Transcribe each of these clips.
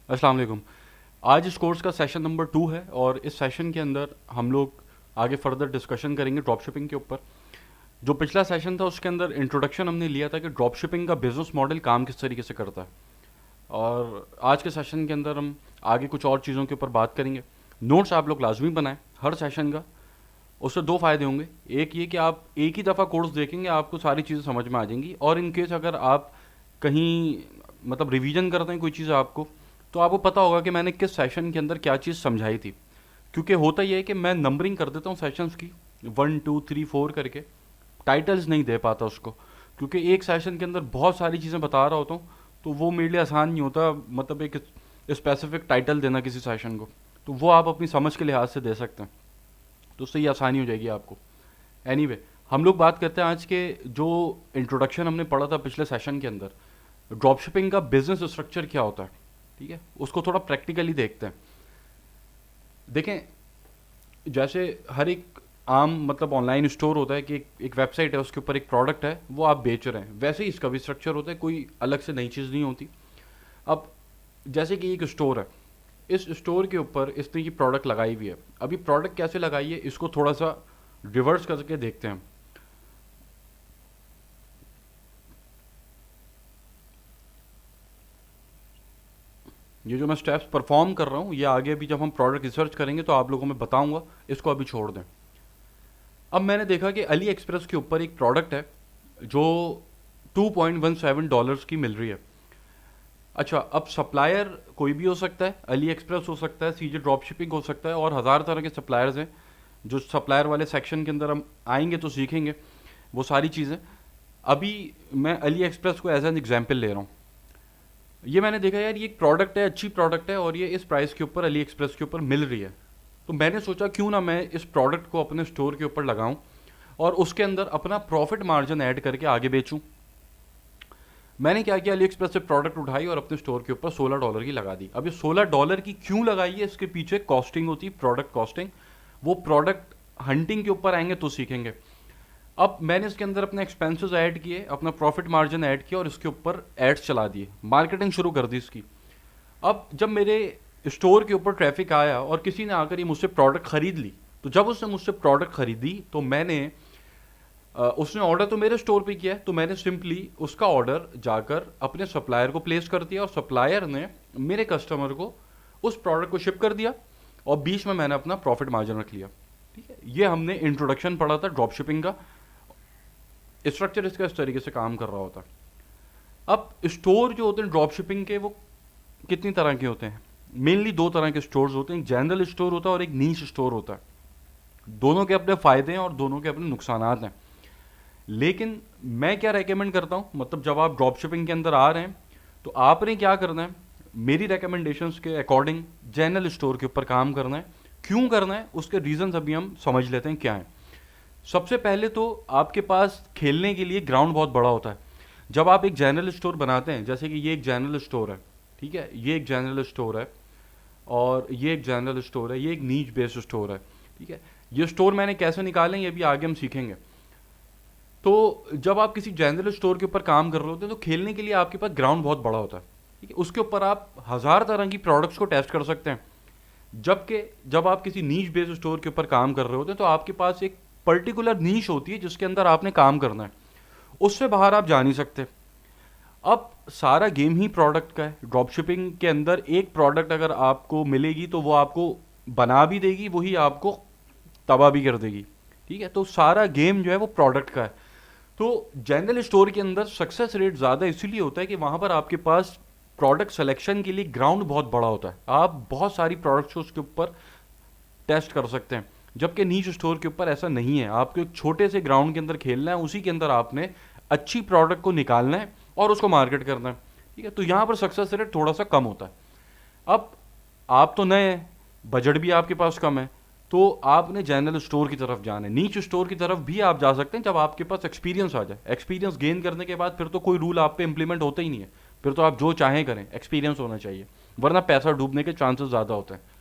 अस्सलाम वालेकुम। आज इस कोर्स का सेशन नंबर 2 है और इस सेशन के अंदर हम लोग आगे फर्दर डिस्कशन करेंगे ड्रॉप शिपिंग के ऊपर। जो पिछला सेशन था उसके अंदर इंट्रोडक्शन हमने लिया था कि ड्रॉप शिपिंग का बिजनेस मॉडल काम किस तरीके से करता है, और आज के सेशन के अंदर हम आगे कुछ और चीज़ों के ऊपर बात करेंगे। नोट्स आप लोग लाजमी बनाएं हर सेशन का। उससे दो फ़ायदे होंगे, एक ये कि आप एक ही दफ़ा कोर्स देखेंगे आपको सारी चीज़ें समझ में आ जाएंगी, और इन केस अगर आप कहीं मतलब रिवीजन करते हैं कोई चीज़ आपको, तो आपको पता होगा कि मैंने किस सेशन के अंदर क्या चीज़ समझाई थी। क्योंकि होता यह है कि मैं नंबरिंग कर देता हूँ सेशंस की 1 2 3 4 करके, टाइटल्स नहीं दे पाता उसको, क्योंकि एक सेशन के अंदर बहुत सारी चीज़ें बता रहा होता हूँ, तो वो मेरे लिए आसान नहीं होता मतलब एक स्पेसिफिक टाइटल देना किसी सेशन को। तो वो आप अपनी समझ के लिहाज से दे सकते हैं, तो उससे ये आसानी हो जाएगी आपको। एनीवे, हम लोग बात करते हैं आज के जो इंट्रोडक्शन हमने पढ़ा था पिछले सेशन के अंदर, ड्रॉप शिपिंग का बिजनेस स्ट्रक्चर क्या होता है। ठीक है, उसको थोड़ा प्रैक्टिकली देखते हैं। देखें, जैसे हर एक आम मतलब ऑनलाइन स्टोर होता है कि एक वेबसाइट है, उसके ऊपर एक प्रोडक्ट है वो आप बेच रहे हैं, वैसे ही इसका भी स्ट्रक्चर होता है, कोई अलग से नई चीज़ नहीं होती। अब जैसे कि एक स्टोर है, इस स्टोर के ऊपर इसने ये प्रोडक्ट लगाई हुई है। अभी प्रोडक्ट कैसे लगाई है इसको थोड़ा सा रिवर्स करके देखते हैं। ये जो मैं स्टेप्स परफॉर्म कर रहा हूँ ये आगे भी जब हम प्रोडक्ट रिसर्च करेंगे तो आप लोगों में बताऊंगा, इसको अभी छोड़ दें। अब मैंने देखा कि अली एक्सप्रेस के ऊपर एक प्रोडक्ट है जो $2.17 की मिल रही है। अच्छा, अब सप्लायर कोई भी हो सकता है, अली एक्सप्रेस हो सकता है, सीजे ड्रॉप शिपिंग हो सकता है, और हज़ार तरह के सप्लायर्स हैं। जो सप्लायर वाले सेक्शन के अंदर हम आएंगे तो सीखेंगे वो सारी चीज़ें। अभी मैं अली एक्सप्रेस को एज एन एग्जाम्पल ले रहा हूँ। ये मैंने देखा यार ये एक प्रोडक्ट है, अच्छी प्रोडक्ट है, और ये इस प्राइस के ऊपर अली एक्सप्रेस के ऊपर मिल रही है। तो मैंने सोचा क्यों ना मैं इस प्रोडक्ट को अपने स्टोर के ऊपर लगाऊं और उसके अंदर अपना प्रॉफिट मार्जिन ऐड करके आगे बेचूं। मैंने क्या किया, अली एक्सप्रेस से प्रोडक्ट उठाई और अपने स्टोर के ऊपर $16 की लगा दी। अब ये $16 की क्यों लगाई है, इसके पीछे कॉस्टिंग होती है, प्रोडक्ट कॉस्टिंग। वो प्रोडक्ट हंटिंग के ऊपर आएंगे तो सीखेंगे। अब मैंने इसके अंदर अपने एक्सपेंसेस ऐड किए, अपना प्रॉफिट मार्जिन ऐड किया और इसके ऊपर एड्स चला दिए, मार्केटिंग शुरू कर दी इसकी। अब जब मेरे स्टोर के ऊपर ट्रैफिक आया और किसी ने आकर ये मुझसे प्रोडक्ट खरीद ली, तो जब उसने मुझसे प्रोडक्ट खरीदी तो मैंने उसने ऑर्डर तो मेरे स्टोर पे किया है, तो मैंने सिंपली उसका ऑर्डर जाकर अपने सप्लायर को प्लेस कर दिया और सप्लायर ने मेरे कस्टमर को उस प्रोडक्ट को शिप कर दिया, और बीच में मैंने अपना प्रॉफिट मार्जिन रख लिया। ठीक है, ये हमने इंट्रोडक्शन पढ़ा था ड्रॉप शिपिंग का। स्ट्रक्चर इसका इस तरीके से काम कर रहा होता है। अब स्टोर जो होते हैं ड्रॉप शिपिंग के, वो कितनी तरह के होते हैं? मेनली दो तरह के स्टोर्स होते हैं, एक जनरल स्टोर होता है और एक नीश स्टोर होता है। दोनों के अपने फ़ायदे हैं और दोनों के अपने नुकसानात हैं। लेकिन मैं क्या रेकमेंड करता हूँ, मतलब जब आप ड्रॉप शिपिंग के अंदर आ रहे हैं तो आपने क्या करना है, मेरी रिकमेंडेशंस के अकॉर्डिंग जनरल स्टोर के ऊपर काम करना है। क्यों करना है उसके रीजंस अभी हम समझ लेते हैं क्या है। सबसे पहले तो आपके पास खेलने के लिए ग्राउंड बहुत बड़ा होता है। जब आप एक जनरल स्टोर बनाते हैं, जैसे कि ये एक जनरल स्टोर है, ठीक है, ये एक जनरल स्टोर है और ये एक जनरल स्टोर है, ये एक नीच बेस्ड स्टोर है। ठीक है, ये स्टोर मैंने कैसे निकालें ये भी आगे हम सीखेंगे। तो जब आप किसी जनरल स्टोर के ऊपर काम कर रहे होते हैं तो खेलने के लिए आपके पास ग्राउंड बहुत बड़ा होता है। ठीक है, उसके ऊपर आप हज़ार तरह की प्रोडक्ट्स को टेस्ट कर सकते हैं। जबकि जब आप किसी नीश बेस्ड स्टोर के ऊपर काम कर रहे होते हैं तो आपके पास एक पर्टिकुलर नीश होती है जिसके अंदर आपने काम करना है, उससे बाहर आप जा नहीं सकते। अब सारा गेम ही प्रोडक्ट का है। ड्रॉप शिपिंग के अंदर एक प्रोडक्ट अगर आपको मिलेगी तो वो आपको बना भी देगी, वही आपको तबाह भी कर देगी। ठीक है, तो सारा गेम जो है वो प्रोडक्ट का है। तो जनरल स्टोर के अंदर सक्सेस रेट ज़्यादा इसीलिए होता है कि वहाँ पर आपके पास प्रोडक्ट सिलेक्शन के लिए ग्राउंड बहुत बड़ा होता है, आप बहुत सारी प्रोडक्ट्स को उसके ऊपर टेस्ट कर सकते हैं। जबकि नीच स्टोर के ऊपर ऐसा नहीं है, आपको एक छोटे से ग्राउंड के अंदर खेलना है, उसी के अंदर आपने अच्छी प्रोडक्ट को निकालना है और उसको मार्केट करना है। ठीक है, तो यहाँ पर सक्सेस रेट थोड़ा सा कम होता है। अब आप तो नए हैं, बजट भी आपके पास कम है, तो आपने जनरल स्टोर की तरफ जाना है। नीच स्टोर की तरफ भी आप जा सकते हैं जब आपके पास एक्सपीरियंस आ जाए। एक्सपीरियंस गेन करने के बाद फिर तो कोई रूल आप पे इंप्लीमेंट होता ही नहीं है, फिर तो आप जो चाहें करें, एक्सपीरियंस होना चाहिए, वरना पैसा डूबने के चांसेस ज़्यादा होते हैं।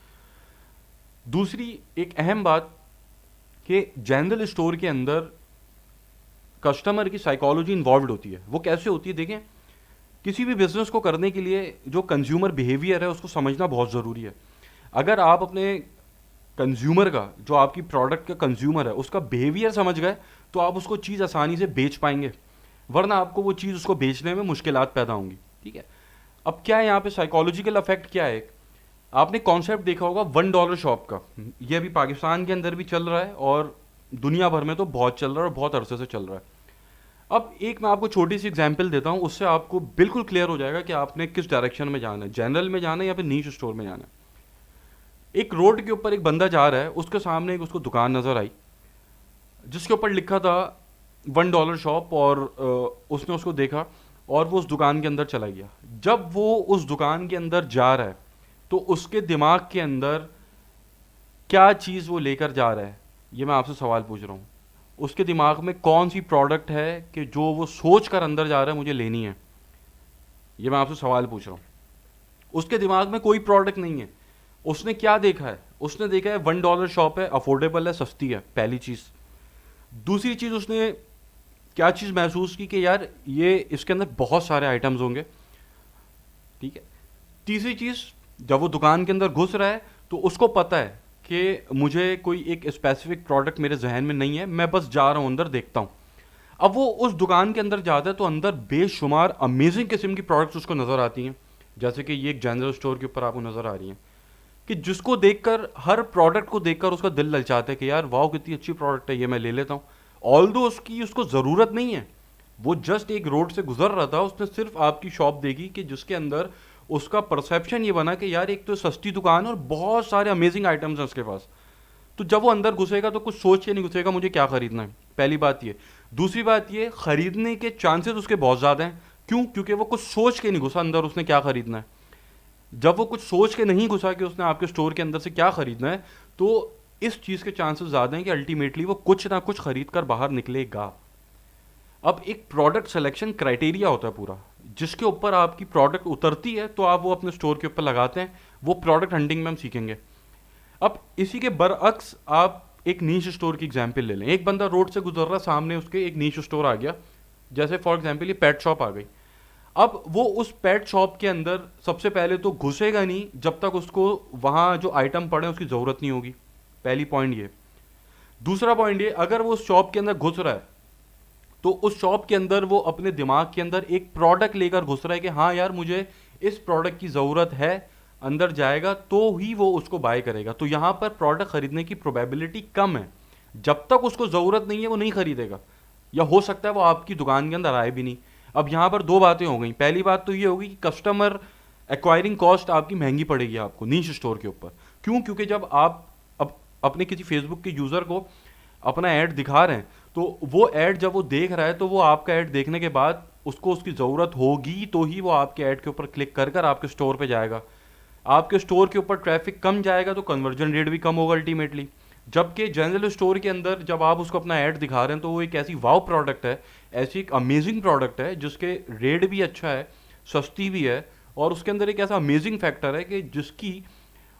दूसरी एक अहम बात कि जनरल स्टोर के अंदर कस्टमर की साइकोलॉजी इन्वॉल्व होती है। वो कैसे होती है देखें, किसी भी बिजनेस को करने के लिए जो कंज्यूमर बिहेवियर है उसको समझना बहुत ज़रूरी है। अगर आप अपने कंज्यूमर का, जो आपकी प्रोडक्ट का कंज्यूमर है, उसका बिहेवियर समझ गए तो आप उसको चीज़ आसानी से बेच पाएंगे, वरना आपको वो चीज़ उसको बेचने में मुश्किलात पैदा होंगी। ठीक है। अब क्या है यहाँ पे साइकोलॉजिकल इफेक्ट क्या है, आपने कॉन्सेप्ट देखा होगा $1 शॉप का। ये अभी पाकिस्तान के अंदर भी चल रहा है और दुनिया भर में तो बहुत चल रहा है और बहुत अरसे से चल रहा है। अब एक मैं आपको छोटी सी एग्जांपल देता हूँ, उससे आपको बिल्कुल क्लियर हो जाएगा कि आपने किस डायरेक्शन में जाना है, जनरल में जाना है या फिर नीश स्टोर में जाना है। एक रोड के ऊपर एक बंदा जा रहा है, उसके सामने एक उसको दुकान नज़र आई जिसके ऊपर लिखा था $1 शॉप, और उसने उसको देखा और वो उस दुकान के अंदर चला गया। जब वो उस दुकान के अंदर जा रहा है तो उसके दिमाग के अंदर क्या चीज़ वो लेकर जा रहा है, ये मैं आपसे सवाल पूछ रहा हूँ। उसके दिमाग में कौन सी प्रोडक्ट है कि जो वो सोच कर अंदर जा रहा है मुझे लेनी है, ये मैं आपसे सवाल पूछ रहा हूँ। उसके दिमाग में कोई प्रोडक्ट नहीं है। उसने क्या देखा है, उसने देखा है $1 शॉप है, अफोर्डेबल है, सस्ती है, पहली चीज़। दूसरी चीज़, उसने क्या चीज़ महसूस की कि यार ये इसके अंदर बहुत सारे आइटम्स होंगे। ठीक है। तीसरी चीज़, जब वो दुकान के अंदर घुस रहा है तो उसको पता है कि मुझे कोई एक स्पेसिफिक प्रोडक्ट मेरे जहन में नहीं है, मैं बस जा रहा हूँ अंदर, देखता हूँ। अब वो उस दुकान के अंदर जाता है तो अंदर बेशुमार अमेजिंग किस्म की प्रोडक्ट्स उसको नज़र आती हैं, जैसे कि ये एक जनरल स्टोर के ऊपर आपको नज़र आ रही हैं, कि जिसको देखकर, हर प्रोडक्ट को देखकर उसका दिल ललचाता है कि यार वाह कितनी अच्छी प्रोडक्ट है, ये मैं ले लेता हूँ। ऑल्दो उसकी उसको ज़रूरत नहीं है, वो जस्ट एक रोड से गुजर रहा था, उसने सिर्फ आपकी शॉप देखी कि जिसके अंदर उसका परसेप्शन ये बना कि यार एक तो सस्ती दुकान है और बहुत सारे अमेजिंग आइटम्स हैं उसके पास। तो जब वो अंदर घुसेगा तो कुछ सोच के नहीं घुसेगा मुझे क्या खरीदना है, पहली बात ये। दूसरी बात ये, खरीदने के चांसेस उसके बहुत ज़्यादा हैं। क्यों? क्योंकि वो कुछ सोच के नहीं घुसा अंदर उसने क्या खरीदना है। जब वो कुछ सोच के नहीं घुसा कि उसने आपके स्टोर के अंदर से क्या खरीदना है, तो इस चीज़ के चांसेस ज़्यादा हैं कि अल्टीमेटली वो कुछ ना कुछ खरीद कर बाहर निकलेगा। अब एक प्रोडक्ट सिलेक्शन क्राइटेरिया होता है पूरा, जिसके ऊपर आपकी प्रोडक्ट उतरती है तो आप वो अपने स्टोर के ऊपर लगाते हैं। वो प्रोडक्ट हंटिंग में हम सीखेंगे। अब इसी के बरअक्स आप एक नीश स्टोर की एग्जांपल ले लें। एक बंदा रोड से गुजर रहा, सामने उसके एक नीश स्टोर आ गया, जैसे फॉर एग्जांपल ये पेट शॉप आ गई। अब वो उस पेट शॉप के अंदर सबसे पहले तो घुसेगा नहीं जब तक उसको वहाँ जो आइटम पड़े उसकी ज़रूरत नहीं होगी, पहली पॉइंट ये। दूसरा पॉइंट ये, अगर वो उस शॉप के अंदर घुस रहा है तो उस शॉप के अंदर वो अपने दिमाग के अंदर एक प्रोडक्ट लेकर घुस रहा है कि हाँ यार मुझे इस प्रोडक्ट की ज़रूरत है, अंदर जाएगा तो ही वो उसको बाय करेगा। तो यहाँ पर प्रोडक्ट खरीदने की प्रोबेबिलिटी कम है। जब तक उसको ज़रूरत नहीं है वो नहीं खरीदेगा, या हो सकता है वो आपकी दुकान के अंदर आए भी नहीं। अब यहाँ पर दो बातें हो गई। पहली बात तो ये होगी कि कस्टमर एक्वायरिंग कॉस्ट आपकी महंगी पड़ेगी आपको नीश स्टोर के ऊपर। क्यों? क्योंकि जब आप अब अपने किसी फेसबुक के यूज़र को अपना ऐड दिखा रहे हैं तो वो ऐड जब वो देख रहा है तो वो आपका ऐड देखने के बाद उसको उसकी ज़रूरत होगी तो ही वो आपके ऐड के ऊपर क्लिक कर कर आपके स्टोर पे जाएगा। आपके स्टोर के ऊपर ट्रैफिक कम जाएगा तो कन्वर्जन रेट भी कम होगा अल्टीमेटली। जबकि जनरल स्टोर के अंदर जब आप उसको अपना ऐड दिखा रहे हैं तो वो एक ऐसी वाव प्रोडक्ट है, ऐसी एक अमेजिंग प्रोडक्ट है जिसके रेट भी अच्छा है, सस्ती भी है, और उसके अंदर एक ऐसा अमेजिंग फैक्टर है कि जिसकी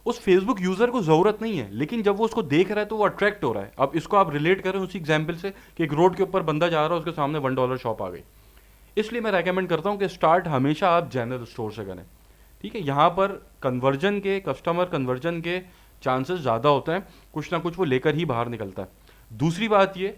उस फेसबुक यूज़र को ज़रूरत नहीं है, लेकिन जब वो उसको देख रहा है तो वो अट्रैक्ट हो रहा है। अब इसको आप रिलेट करें उसी एग्जाम्पल से कि एक रोड के ऊपर बंदा जा रहा है, उसके सामने $1 शॉप आ गई। इसलिए मैं रेकमेंड करता हूँ कि स्टार्ट हमेशा आप जनरल स्टोर से करें। ठीक है। यहाँ पर कन्वर्जन के, कस्टमर कन्वर्जन के चांसेस ज़्यादा होते हैं, कुछ ना कुछ वो लेकर ही बाहर निकलता है। दूसरी बात ये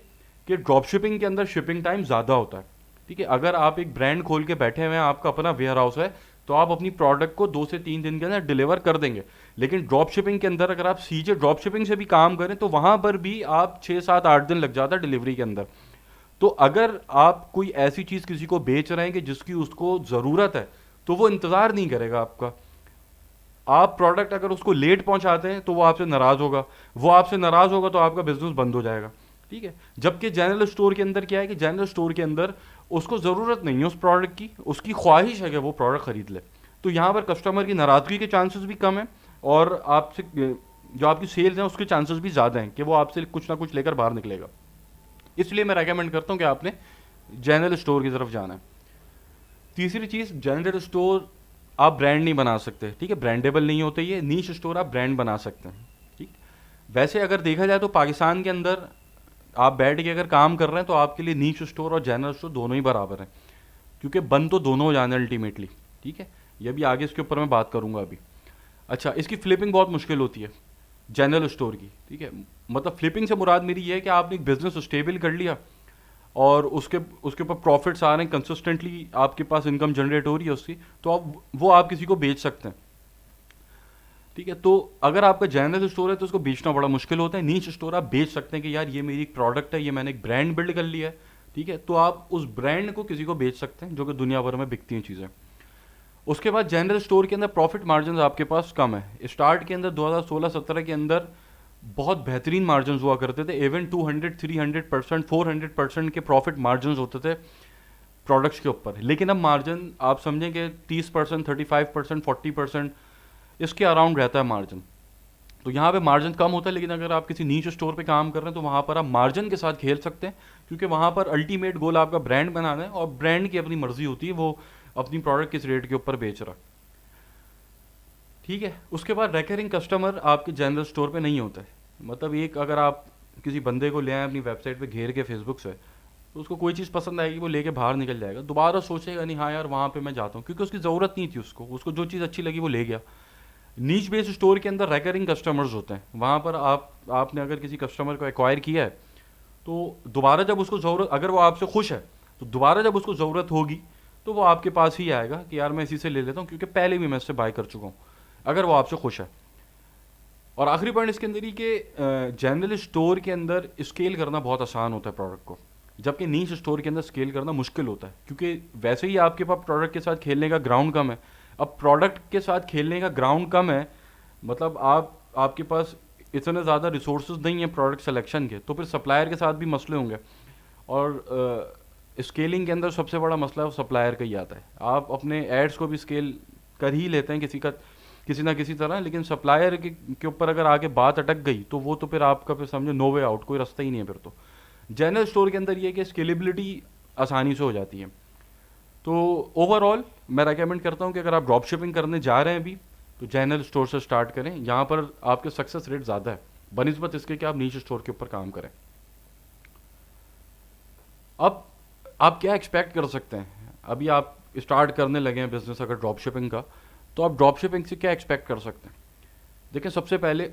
कि ड्रॉप शिपिंग के अंदर शिपिंग टाइम ज़्यादा होता है। ठीक है। अगर आप एक ब्रांड खोल के बैठे हुए हैं, आपका अपना वेयर हाउस है, तो आप अपनी प्रोडक्ट को 2 से 3 दिन के अंदर डिलीवर कर देंगे। लेकिन ड्रॉप शिपिंग के अंदर अगर आप सीधे ड्रॉप शिपिंग से भी काम करें तो वहाँ पर भी आप 6, 7, 8 दिन लग जाता है डिलीवरी के अंदर। तो अगर आप कोई ऐसी चीज़ किसी को बेच रहे हैं कि जिसकी उसको ज़रूरत है तो वो इंतज़ार नहीं करेगा आपका। आप प्रोडक्ट अगर उसको लेट पहुंचाते हैं तो वो आपसे नाराज़ होगा, वो आपसे नाराज़ होगा तो आपका बिजनेस बंद हो जाएगा। ठीक है। जबकि जनरल स्टोर के अंदर क्या है कि जनरल स्टोर के अंदर उसको ज़रूरत नहीं है उस प्रोडक्ट की, उसकी ख्वाहिश है कि वो प्रोडक्ट खरीद ले। तो यहाँ पर कस्टमर की नाराज़गी के चांसेस भी कम है और आपसे जो आपकी सेल्स हैं उसके चांसेस भी ज़्यादा हैं कि वो आपसे कुछ ना कुछ लेकर बाहर निकलेगा। इसलिए मैं रेकमेंड करता हूँ कि आपने जनरल स्टोर की तरफ जाना है। तीसरी चीज़, जनरल स्टोर आप ब्रांड नहीं बना सकते। ठीक है। ब्रांडेबल नहीं होते ये। नीश स्टोर आप ब्रांड बना सकते हैं। ठीक। वैसे अगर देखा जाए तो पाकिस्तान के अंदर आप बैठ के अगर काम कर रहे हैं तो आपके लिए नीश स्टोर और जनरल स्टोर दोनों ही बराबर हैं। क्योंकि बंद तो दोनों हो जाने अल्टीमेटली, ठीक है। ये भी आगे इसके ऊपर मैं बात करूंगा अभी। अच्छा, इसकी फ्लिपिंग बहुत मुश्किल होती है जनरल स्टोर की, ठीक है। मतलब फ्लिपिंग से मुराद मेरी ये है कि आपने एक बिजनेस स्टेबल कर लिया और उसके उसके ऊपर प्रॉफिट्स आ रहे हैं कंसिस्टेंटली, आपके पास इनकम जनरेट हो रही है उसकी, तो आप किसी को बेच सकते हैं, ठीक है। तो अगर आपका जनरल स्टोर है तो उसको बेचना बड़ा मुश्किल होता है। नीच स्टोर आप बेच सकते हैं कि यार ये मेरी एक प्रोडक्ट है, ये मैंने एक ब्रांड बिल्ड कर लिया है, ठीक है। तो आप उस ब्रांड को किसी को बेच सकते हैं, जो कि दुनिया भर में बिकती हैं चीज़ें। उसके बाद जनरल स्टोर के अंदर प्रॉफिट मार्जिन आपके पास कम है। स्टार्ट के अंदर 2016-17 के अंदर बहुत बेहतरीन मार्जिन हुआ करते थे, इवन 200, 300%, 400% के प्रॉफिट मार्जिन होते थे प्रोडक्ट्स के ऊपर। लेकिन अब मार्जिन आप समझें कि 30%, 35%, 40% इसके अराउंड रहता है मार्जिन। तो यहाँ पे मार्जिन कम होता है, लेकिन अगर आप किसी नीच स्टोर पे काम कर रहे हैं तो वहाँ पर आप मार्जिन के साथ खेल सकते हैं, क्योंकि वहाँ पर अल्टीमेट गोल आपका ब्रांड बनाना है और ब्रांड की अपनी मर्जी होती है वो अपनी प्रोडक्ट किस रेट के ऊपर बेच रहा, ठीक है। उसके बाद रेकरिंग कस्टमर आपके जनरल स्टोर पे नहीं होता है। मतलब एक अगर आप किसी बंदे को ले आए अपनी वेबसाइट पे घेर के फेसबुक से, तो उसको कोई चीज़ पसंद आएगी, वो लेके बाहर निकल जाएगा, दोबारा सोचेगा नहीं हाँ यार वहाँ पे मैं जाता हूँ, क्योंकि उसकी ज़रूरत नहीं थी, उसको जो चीज़ अच्छी लगी वो ले गया। नीच बेस्ड स्टोर के अंदर रेकरिंग कस्टमर्स होते हैं, वहाँ पर आपने अगर किसी कस्टमर को एक्वायर किया है तो दोबारा जब उसको ज़रूरत, अगर वो आपसे खुश है तो दोबारा जब उसको ज़रूरत होगी तो वो आपके पास ही आएगा कि यार मैं इसी से ले लेता हूँ, क्योंकि पहले भी मैं इससे बाय कर चुका हूँ, अगर वो आपसे खुश है। और आखिरी पॉइंट इसके अंदर ही कि जनरल स्टोर के अंदर स्केल करना बहुत आसान होता है प्रोडक्ट को, जबकि नीच स्टोर के अंदर स्केल करना मुश्किल होता है, क्योंकि वैसे ही आपके पास प्रोडक्ट के साथ खेलने का ग्राउंड कम है। अब प्रोडक्ट के साथ खेलने का ग्राउंड कम है, मतलब आपके पास इतने ज़्यादा रिसोर्सेज नहीं है प्रोडक्ट सिलेक्शन के, तो फिर सप्लायर के साथ भी मसले होंगे। और स्केलिंग के अंदर सबसे बड़ा मसला वो सप्लायर का ही आता है। आप अपने एड्स को भी स्केल कर ही लेते हैं किसी ना किसी तरह, लेकिन सप्लायर के ऊपर अगर आगे बात अटक गई तो वो तो फिर आपका फिर समझो नो वे आउट, कोई रास्ता ही नहीं है फिर तो। जनरल स्टोर के अंदर ये है कि स्केलेबिलिटी आसानी से हो जाती है। तो ओवरऑल मैं रेकमेंड करता हूँ कि अगर आप ड्रॉप शिपिंग करने जा रहे हैं अभी, तो जनरल स्टोर से स्टार्ट करें, यहाँ पर आपके सक्सेस रेट ज़्यादा है बनिस्बत इसके कि आप नीच स्टोर के ऊपर काम करें। अब आप क्या एक्सपेक्ट कर सकते हैं, अभी आप स्टार्ट करने लगे हैं बिजनेस अगर ड्रॉप शिपिंग का, तो आप ड्रॉप शिपिंग से क्या एक्सपेक्ट कर सकते हैं। देखिए, सबसे पहले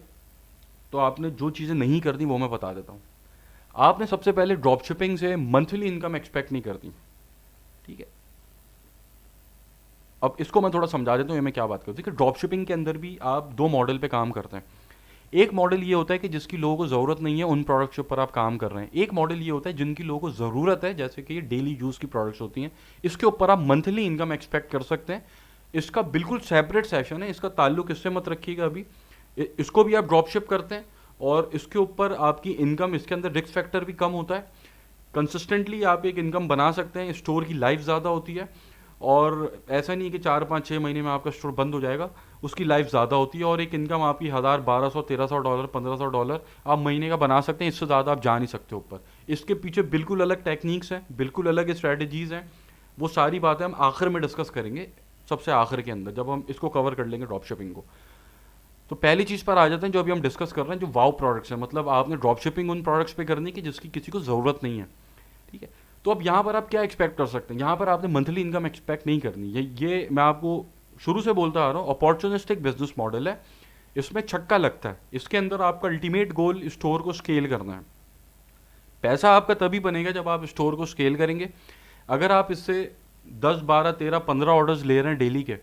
तो आपने जो चीज़ें नहीं करनी वो मैं बता देता हूँ। आपने सबसे पहले ड्रॉप शिपिंग से मंथली इनकम एक्सपेक्ट नहीं करनी, ठीक है। अब इसको मैं थोड़ा समझा देता हूँ, ये मैं क्या बात करती हूँ कि ड्रॉप शिपिंग के अंदर भी आप दो मॉडल पे काम करते हैं। एक मॉडल ये होता है कि जिसकी लोगों को ज़रूरत नहीं है उन प्रोडक्ट्स के ऊपर आप काम कर रहे हैं। एक मॉडल ये होता है जिनकी लोगों को ज़रूरत है, जैसे कि ये डेली यूज़ की प्रोडक्ट्स होती हैं, इसके ऊपर आप मंथली इनकम एक्सपेक्ट कर सकते हैं। इसका बिल्कुल सेपरेट सेशन है, इसका ताल्लुक इससे मत रखिएगा अभी। इसको भी आप ड्रॉप शिप करते हैं और इसके ऊपर आपकी इनकम, इसके अंदर रिस्क फैक्टर भी कम होता है। कंसिस्टेंटली आप एक इनकम बना सकते हैं, स्टोर की लाइफ ज़्यादा होती है, और ऐसा नहीं है कि 4-5-6 महीने में आपका स्टोर बंद हो जाएगा, उसकी लाइफ ज़्यादा होती है। और एक इनकम आपकी 1000, 1200, 1300 डॉलर, 1500 डॉलर आप महीने का बना सकते हैं, इससे ज़्यादा आप जा नहीं सकते ऊपर। इसके पीछे बिल्कुल अलग टेक्निक्स हैं, बिल्कुल अलग स्ट्रैटेजीज़ हैं। वो सारी बातें हम आखिर में डिस्कस करेंगे, सबसे आखिर के अंदर जब हम इसको कवर कर लेंगे ड्रॉप शिपिंग को। तो पहली चीज़ पर आ जाते हैं जो अभी हम डिस्कस कर रहे हैं, जो वाव प्रोडक्ट्स हैं। मतलब आपने ड्रॉप शिपिंग उन प्रोडक्ट्स पे करनी है कि जिसकी किसी को ज़रूरत नहीं है, ठीक है। तो अब यहाँ पर आप क्या एक्सपेक्ट कर सकते हैं, यहाँ पर आपने मंथली इनकम एक्सपेक्ट नहीं करनी। ये मैं आपको शुरू से बोलता आ रहा हूँ, अपॉर्चुनिस्टिक बिजनेस मॉडल है, इसमें छक्का लगता है। इसके अंदर आपका अल्टीमेट गोल स्टोर को स्केल करना है। पैसा आपका तभी बनेगा जब आप स्टोर को स्केल करेंगे। अगर आप इससे 10, 12, 13, 15 ऑर्डर्स ले रहे हैं डेली के,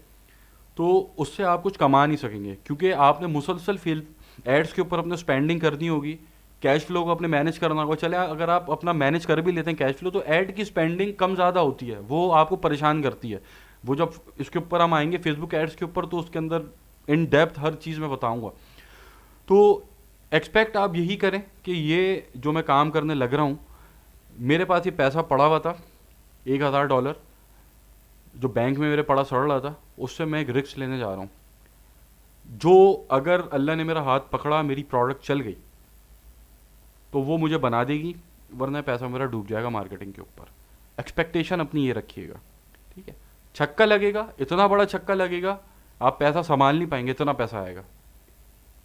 तो उससे आप कुछ कमा नहीं सकेंगे, क्योंकि आपने मुसलसल फील्ड एड्स के ऊपर अपने स्पेंडिंग करनी होगी, कैश फ्लो को अपने मैनेज करना होगा। चले अगर आप अपना मैनेज कर भी लेते हैं कैश फ्लो, तो ऐड की स्पेंडिंग कम ज़्यादा होती है, वो आपको परेशान करती है। वो जब इसके ऊपर हम आएंगे फेसबुक एड्स के ऊपर, तो उसके अंदर इन डेप्थ हर चीज़ मैं बताऊंगा। तो एक्सपेक्ट आप यही करें कि ये जो मैं काम करने लग रहा हूँ, मेरे पास ये पैसा पड़ा हुआ था, $1000 जो बैंक में मेरे पड़ा सड़ रहा था, उससे मैं एक रिस्क लेने जा रहा हूँ, जो अगर अल्लाह ने मेरा हाथ पकड़ा, मेरी प्रोडक्ट चल गई, तो वो मुझे बना देगी, वरना पैसा मेरा डूब जाएगा मार्केटिंग के ऊपर। एक्सपेक्टेशन अपनी ये रखिएगा, ठीक है। छक्का लगेगा, इतना बड़ा छक्का लगेगा, आप पैसा संभाल नहीं पाएंगे, इतना पैसा आएगा।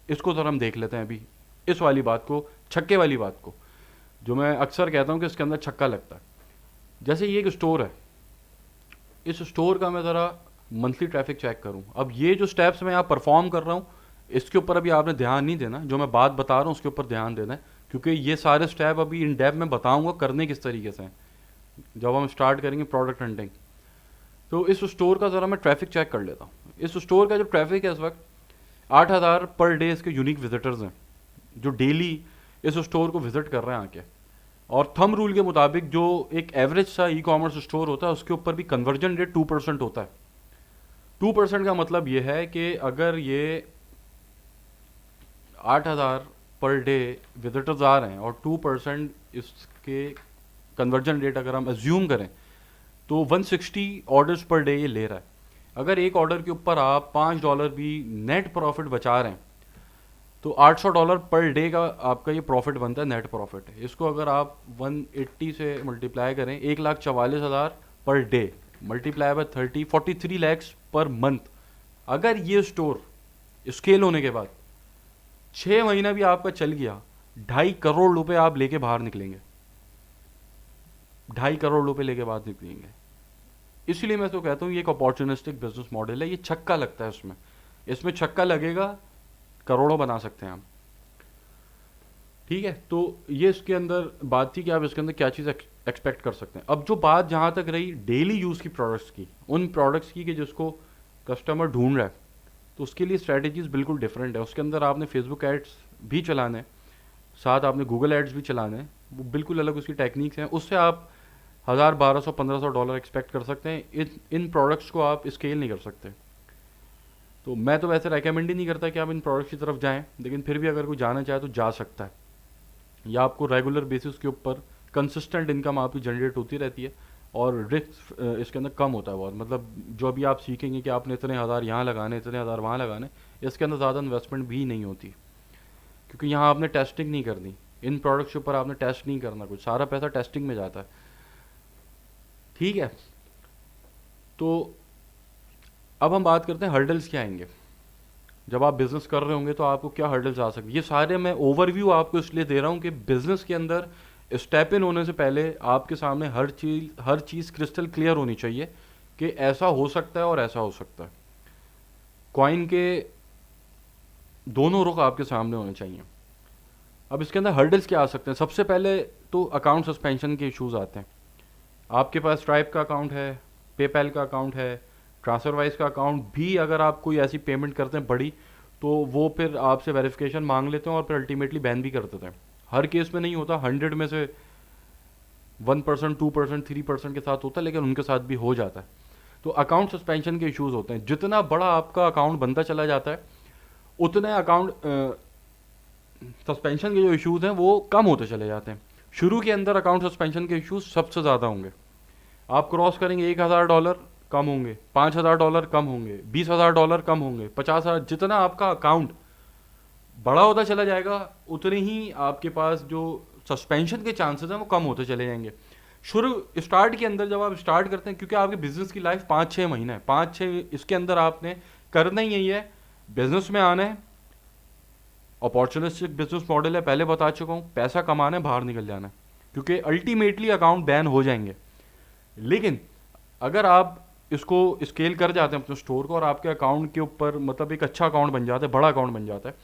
इसको तो हम देख लेते हैं अभी, इस वाली बात को, छक्के वाली बात को, जो मैं अक्सर कहता हूँ कि इसके अंदर छक्का लगता है। जैसे ये एक स्टोर है, इस स्टोर का मैं ज़रा मंथली ट्रैफिक चेक करूं। अब ये जो स्टेप्स मैं यहाँ परफॉर्म कर रहा हूँ, इसके ऊपर अभी आपने ध्यान नहीं देना, जो मैं बात बता रहा हूँ उसके ऊपर ध्यान देना है, क्योंकि ये सारे स्टेप अभी इन डेप्थ में बताऊंगा करने किस तरीके से हैं जब हम स्टार्ट करेंगे प्रोडक्ट हंटिंग। तो इस स्टोर का ज़रा मैं ट्रैफिक चेक कर लेता हूँ। इस स्टोर का जो ट्रैफिक है इस वक्त 8,000 पर डे इसके यूनिक विजिटर्स हैं जो डेली इस स्टोर को विजिट कर रहे हैं आके। और थंब रूल के मुताबिक जो एक एवरेज सा ई कॉमर्स स्टोर होता है उसके ऊपर भी कन्वर्जन रेट 2% होता है। 2% का मतलब ये है कि अगर ये 8,000 पर डे विजिटर्स आ रहे हैं और 2% इसके कन्वर्जन रेट अगर हम एज्यूम करें तो 160 ऑर्डर्स पर डे ये ले रहा है। अगर एक ऑर्डर के ऊपर आप $5 भी नेट प्रॉफिट बचा रहे हैं तो $800 पर डे का आपका ये प्रॉफिट बनता है, नेट प्रॉफिट। इसको अगर आप 180 से मल्टीप्लाई करें, 1,44,000 per day multiply by 30, 43 lakhs per month. अगर ये स्टोर स्केल होने के बाद 6 महीना भी आपका चल गया, 2.5 करोड़ रुपए आप लेके बाहर निकलेंगे, 2.5 करोड़ रुपए लेके बाहर निकलेंगे। इसलिए मैं तो कहता हूँ ये एक अपॉर्चुनिस्टिक बिजनेस मॉडल है। ये छक्का लगता है इसमें छक्का लगेगा, करोड़ों बना सकते हैं हम। ठीक है, तो ये इसके अंदर बात थी कि आप इसके अंदर क्या चीज़ एक्सपेक्ट कर सकते हैं। अब जो बात जहाँ तक रही डेली यूज़ की प्रोडक्ट्स की, उन प्रोडक्ट्स की कि जिसको कस्टमर ढूंढ रहा है, तो उसके लिए स्ट्रैटेजीज बिल्कुल डिफरेंट है। उसके अंदर आपने फेसबुक एड्स भी चलाने, साथ आपने गूगल एड्स भी चलाने, वो बिल्कुल अलग उसकी टेक्निक्स हैं। उससे आप 1,000, 1,200, $1,500 एक्सपेक्ट कर सकते हैं। इन प्रोडक्ट्स को आप स्केल नहीं कर सकते। तो मैं तो वैसे रेकमेंड ही नहीं करता कि आप इन प्रोडक्ट्स की तरफ जाएं, लेकिन फिर भी अगर कोई जाना चाहे तो जा सकता है। या आपको रेगुलर बेसिस के ऊपर कंसिस्टेंट इनकम आपकी जनरेट होती रहती है और रिस्क इसके अंदर कम होता है बहुत। मतलब जो अभी आप सीखेंगे कि आपने इतने हज़ार यहाँ लगाने, इतने हज़ार वहाँ लगाने, इसके अंदर ज़्यादा इन्वेस्टमेंट भी नहीं होती, क्योंकि यहाँ आपने टेस्टिंग नहीं करनी। इन प्रोडक्ट्स के ऊपर आपने टेस्ट नहीं करना, कुछ सारा पैसा टेस्टिंग में जाता है। ठीक है, तो अब हम बात करते हैं हर्डल्स क्या आएंगे जब आप बिजनेस कर रहे होंगे, तो आपको क्या हर्डल्स आ सकते हैं। ये सारे मैं ओवरव्यू आपको इसलिए दे रहा हूँ कि बिजनेस के अंदर स्टेप इन होने से पहले आपके सामने हर चीज़ क्रिस्टल क्लियर होनी चाहिए कि ऐसा हो सकता है और ऐसा हो सकता है। कॉइन के दोनों रुख आपके सामने होने चाहिए। अब इसके अंदर हर्डल्स क्या आ सकते हैं। सबसे पहले तो अकाउंट सस्पेंशन के इश्यूज आते हैं। आपके पास स्ट्राइप का अकाउंट है, पेपैल का अकाउंट है, ट्रांसफरवाइज का अकाउंट भी, अगर आप कोई ऐसी पेमेंट करते हैं बड़ी, तो वो फिर आपसे वेरिफिकेशन मांग लेते हैं और फिर अल्टीमेटली बैन भी कर देते हैं। हर केस में नहीं होता, 100 में से 1%, 2%, 3% के साथ होता है, लेकिन उनके साथ भी हो जाता है। तो अकाउंट सस्पेंशन के इश्यूज होते हैं। जितना बड़ा आपका अकाउंट बनता चला जाता है उतने अकाउंट सस्पेंशन के जो इश्यूज हैं वो कम होते चले जाते हैं। शुरू के अंदर अकाउंट सस्पेंशन के इश्यूज सबसे ज़्यादा होंगे। आप क्रॉस करेंगे $1,000 कम होंगे, $5,000 कम होंगे, $20,000 कम होंगे, 50,000। जितना आपका अकाउंट बड़ा होता चला जाएगा उतने ही आपके पास जो सस्पेंशन के चांसेस हैं वो कम होते चले जाएंगे। स्टार्ट के अंदर जब आप स्टार्ट करते हैं, क्योंकि आपके बिजनेस की लाइफ 5-6 महीना है, 5-6 इसके अंदर आपने करना ही यही है, बिजनेस में आना है। अपॉर्चुनिस्टिक बिजनेस मॉडल है, पहले बता चुका हूँ, पैसा कमाना है, बाहर निकल जाना है, क्योंकि अल्टीमेटली अकाउंट बैन हो जाएंगे। लेकिन अगर आप इसको स्केल कर जाते हैं अपने स्टोर को और आपके अकाउंट के ऊपर मतलब एक अच्छा अकाउंट बन जाता है, बड़ा अकाउंट बन जाता है,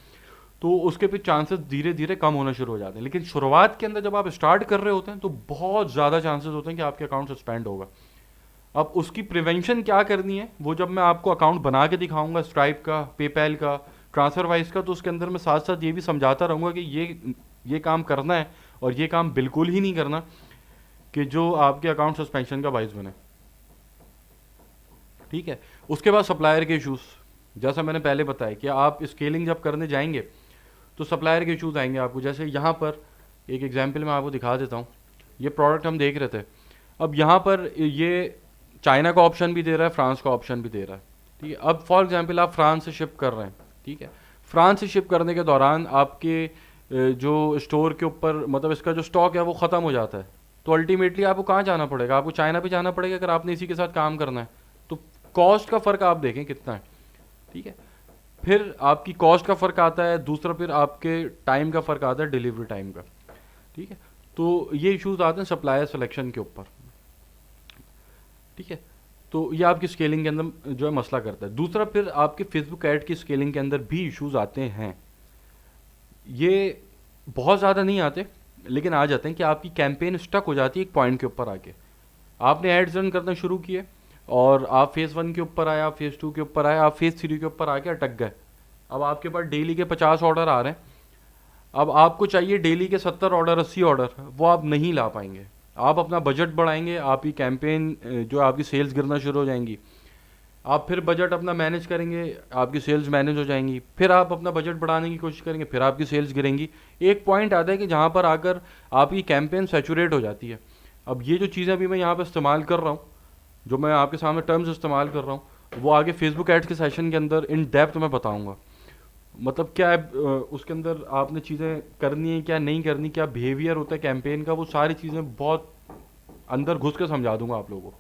तो उसके फिर चांसेस धीरे धीरे कम होना शुरू हो जाते हैं। लेकिन शुरुआत के अंदर जब आप स्टार्ट कर रहे होते हैं तो बहुत ज़्यादा चांसेस होते हैं कि आपके अकाउंट सस्पेंड होगा। अब उसकी प्रिवेंशन क्या करनी है वो जब मैं आपको अकाउंट बना के दिखाऊंगा, स्ट्राइप का, पेपैल का, ट्रांसफरवाइज का, तो उसके अंदर मैं साथ साथ ये भी समझाता रहूँगा कि ये काम करना है और ये काम बिल्कुल ही नहीं करना कि जो आपके अकाउंट सस्पेंशन का बाइस बने। ठीक है, उसके बाद सप्लायर के इश्यूज, जैसा मैंने पहले बताया कि आप स्केलिंग जब करने जाएंगे तो सप्लायर के इश्यूज आएंगे आपको। जैसे यहाँ पर एक एग्जांपल मैं आपको दिखा देता हूँ। ये प्रोडक्ट हम देख रहे थे, अब यहाँ पर ये चाइना का ऑप्शन भी दे रहा है, फ्रांस का ऑप्शन भी दे रहा है। ठीक है, अब फॉर एग्जांपल आप फ्रांस से शिप कर रहे हैं। ठीक है, फ्रांस से शिप करने के दौरान आपके जो स्टोर के ऊपर मतलब इसका जो स्टॉक है वो ख़त्म हो जाता है, तो अल्टीमेटली आपको कहाँ जाना पड़ेगा, आपको चाइना पे जाना पड़ेगा अगर आपने इसी के साथ काम करना है। तो कॉस्ट का फ़र्क आप देखें कितना है। ठीक है, फिर आपकी कॉस्ट का फ़र्क आता है, दूसरा फिर आपके टाइम का फ़र्क आता है, डिलीवरी टाइम का। ठीक है, तो ये इश्यूज आते हैं सप्लायर सिलेक्शन के ऊपर। ठीक है, तो ये आपकी स्केलिंग के अंदर जो है मसला करता है। दूसरा, फिर आपके फेसबुक ऐड की स्केलिंग के अंदर भी इश्यूज आते हैं। ये बहुत ज़्यादा नहीं आते, लेकिन आ जाते हैं कि आपकी कैंपेन स्टक हो जाती है एक पॉइंट के ऊपर आके। आपने एड्स रन करना शुरू किए और आप फेज़ 1 के ऊपर आए, आप फेज़ 2 के ऊपर आए, आप फेज़ 3 के ऊपर आके अटक गए। अब आपके पास डेली के 50 ऑर्डर आ रहे हैं, अब आपको चाहिए डेली के 70 ऑर्डर, 80 ऑर्डर, वो आप नहीं ला पाएंगे। आप अपना बजट बढ़ाएंगे, आपकी कैंपेन जो आपकी सेल्स गिरना शुरू हो जाएंगी। आप फिर बजट अपना मैनेज करेंगे, आपकी सेल्स मैनेज हो जाएंगी। फिर आप अपना बजट बढ़ाने की कोशिश करेंगे, फिर आपकी सेल्स गिरेंगी। एक पॉइंट आता है कि जहाँ पर आकर आपकी कैंपेन सैचुरेट हो जाती है। अब ये जो चीज़ें अभी मैं यहाँ पर इस्तेमाल कर रहा हूँ, जो मैं आपके सामने टर्म्स इस्तेमाल कर रहा हूँ, वो आगे फेसबुक एड्स के सेशन के अंदर इन डेप्थ मैं बताऊँगा। मतलब क्या है उसके अंदर आपने चीज़ें करनी है, क्या नहीं करनी, क्या बिहेवियर होता है कैंपेन का, वो सारी चीज़ें बहुत अंदर घुस के समझा दूंगा आप लोगों को,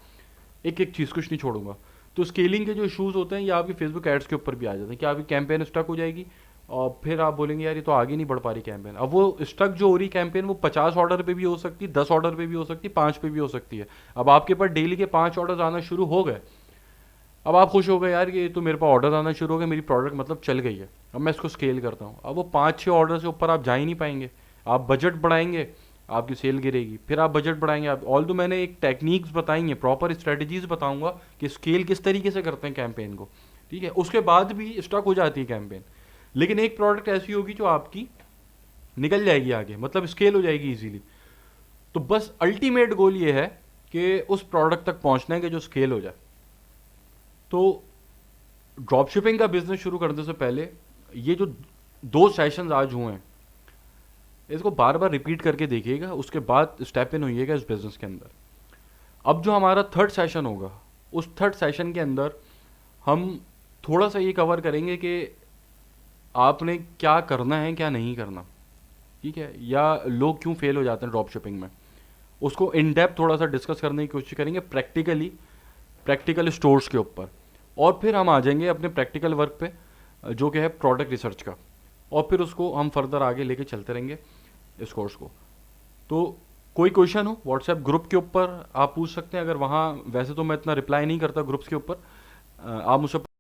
एक एक चीज़ कुछ नहीं छोड़ूंगा। तो स्केलिंग के जो इशूज़ होते हैं ये आपकी फेसबुक एड्स के ऊपर भी आ जाते हैं कि आपकी कैंपेन स्टक हो जाएगी और फिर आप बोलेंगे यार ये तो आगे नहीं बढ़ पा रही कैंपेन। अब वो स्टक जो हो रही कैंपेन वो 50 ऑर्डर पे भी हो सकती है, 10 ऑर्डर पे भी हो सकती है, 5 पे भी हो सकती है। अब आपके पास डेली के 5 ऑर्डर आना शुरू हो गए, अब आप खुश हो गए यार ये तो मेरे पास ऑर्डर आना शुरू हो गया, मेरी प्रोडक्ट मतलब चल गई है, अब मैं इसको स्केल करता हूँ। अब वो 5-6 ऑर्डर से ऊपर आप जा ही नहीं पाएंगे। आप बजट बढ़ाएंगे, आपकी सेल गिरेगी, फिर आप बजट बढ़ाएंगे। आप ऑल दो मैंने एक टेक्निक्स बताई हैं, प्रॉपर स्ट्रेटजीज बताऊंगा कि स्केल किस तरीके से करते हैं कैंपेन को, ठीक है। उसके बाद भी स्टक हो जाती है कैंपेन, लेकिन एक प्रोडक्ट ऐसी होगी जो आपकी निकल जाएगी आगे, मतलब स्केल हो जाएगी इजीली। तो बस अल्टीमेट गोल ये है कि उस प्रोडक्ट तक पहुंचना है कि जो स्केल हो जाए। तो ड्रॉप शिपिंग का बिजनेस शुरू करने से पहले ये जो 2 सेशंस आज हुए हैं इसको बार बार रिपीट करके देखिएगा, उसके बाद स्टेप इन होइएगा इस बिजनेस के अंदर। अब जो हमारा थर्ड सेशन होगा, उस थर्ड सेशन के अंदर हम थोड़ा सा ये कवर करेंगे कि आपने क्या करना है क्या नहीं करना, ठीक है, या लोग क्यों फेल हो जाते हैं ड्रॉप शिपिंग में, उसको इन डेप्थ थोड़ा सा डिस्कस करने की कोशिश करेंगे प्रैक्टिकल स्टोर्स के ऊपर। और फिर हम आ जाएंगे अपने प्रैक्टिकल वर्क पे जो कि है प्रोडक्ट रिसर्च का, और फिर उसको हम फर्दर आगे लेके चलते रहेंगे इस कोर्स को। तो कोई क्वेश्चन हो व्हाट्सएप ग्रुप के ऊपर आप पूछ सकते हैं, अगर वहाँ वैसे तो मैं इतना रिप्लाई नहीं करता ग्रुप्स के ऊपर, आप मुझसे